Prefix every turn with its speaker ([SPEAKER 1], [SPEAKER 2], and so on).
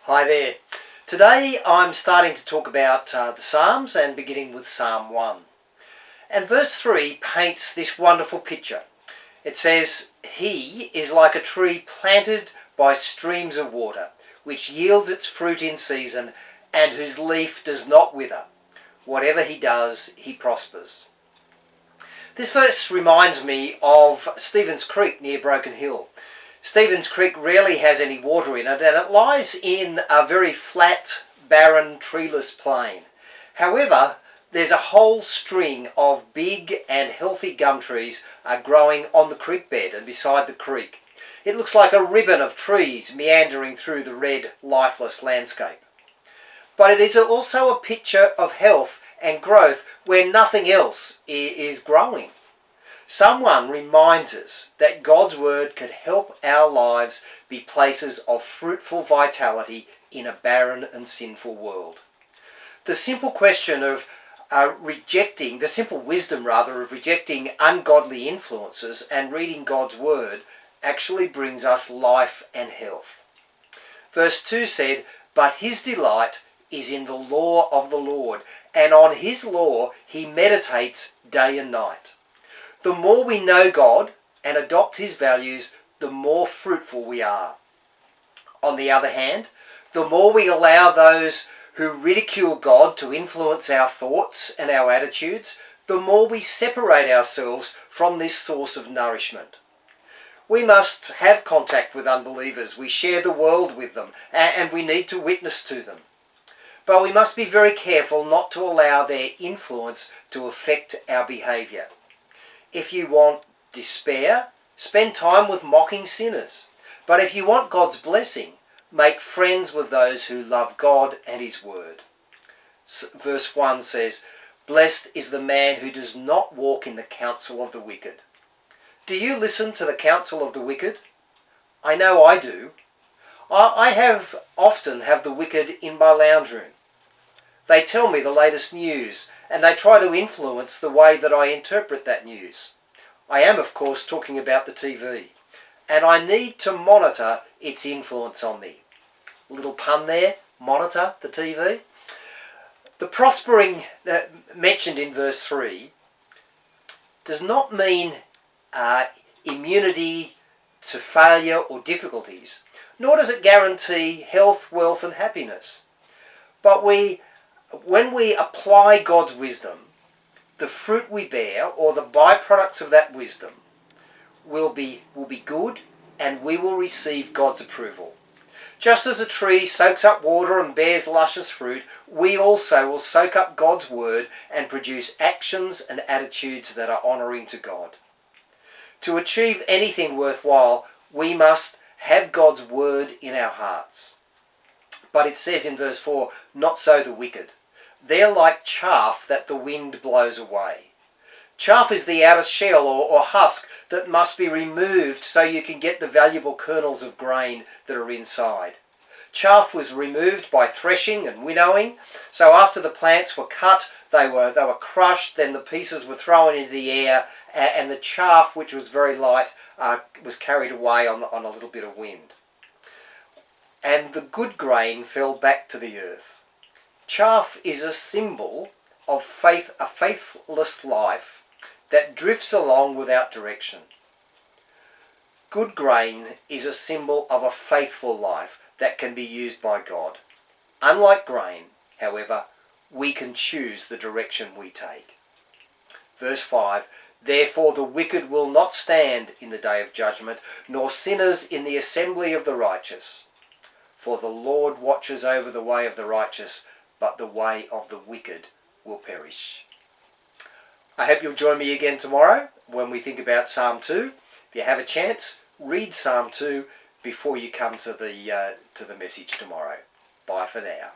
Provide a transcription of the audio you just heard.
[SPEAKER 1] Hi there. Today I'm starting to talk about the Psalms and beginning with Psalm 1. And verse 3 paints this wonderful picture. It says, "He is like a tree planted by streams of water, which yields its fruit in season and whose leaf does not wither. Whatever he does, he prospers." This verse reminds me of Stevens Creek near Broken Hill. Stevens Creek rarely has any water in it, and it lies in a very flat, barren, treeless plain. However, there's a whole string of big and healthy gum trees growing on the creek bed and beside the creek. It looks like a ribbon of trees meandering through the red, lifeless landscape. But it is also a picture of health and growth where nothing else is growing. Psalm 1 reminds us that God's Word could help our lives be places of fruitful vitality in a barren and sinful world. The simple question of the simple wisdom of rejecting ungodly influences and reading God's Word actually brings us life and health. Verse 2 said, "But his delight is in the law of the Lord, and on his law he meditates day and night." The more we know God and adopt his values, the more fruitful we are. On the other hand, the more we allow those who ridicule God to influence our thoughts and our attitudes, the more we separate ourselves from this source of nourishment. We must have contact with unbelievers. We share the world with them, and we need to witness to them. But we must be very careful not to allow their influence to affect our behaviour. If you want despair, spend time with mocking sinners. But if you want God's blessing, make friends with those who love God and his word. Verse 1 says, "Blessed is the man who does not walk in the counsel of the wicked." Do you listen to the counsel of the wicked? I know I do. I often have the wicked in my lounge room. They tell me the latest news, and they try to influence the way that I interpret that news. I am, of course, talking about the TV, and I need to monitor its influence on me. Little pun there, monitor the TV. The prospering mentioned in verse 3 does not mean immunity to failure or difficulties, nor does it guarantee health, wealth and happiness. But when we apply God's wisdom, the fruit we bear, or the byproducts of that wisdom, will be good, and we will receive God's approval. Just as a tree soaks up water and bears luscious fruit, we also will soak up God's word and produce actions and attitudes that are honouring to God. To achieve anything worthwhile, we must have God's word in our hearts. But it says in verse 4, "Not so the wicked. They're like chaff that the wind blows away." Chaff is the outer shell or husk that must be removed so you can get the valuable kernels of grain that are inside. Chaff was removed by threshing and winnowing. So after the plants were cut, they were crushed, then the pieces were thrown into the air, and the chaff, which was very light, was carried away on a little bit of wind. And the good grain fell back to the earth. Chaff is a symbol of a faithless life that drifts along without direction. Good grain is a symbol of a faithful life that can be used by God. Unlike grain, however, we can choose the direction we take. Verse 5, "Therefore the wicked will not stand in the day of judgment, nor sinners in the assembly of the righteous. For the Lord watches over the way of the righteous, but the way of the wicked will perish." I hope you'll join me again tomorrow when we think about Psalm 2. If you have a chance, read Psalm 2 before you come to the message tomorrow. Bye for now.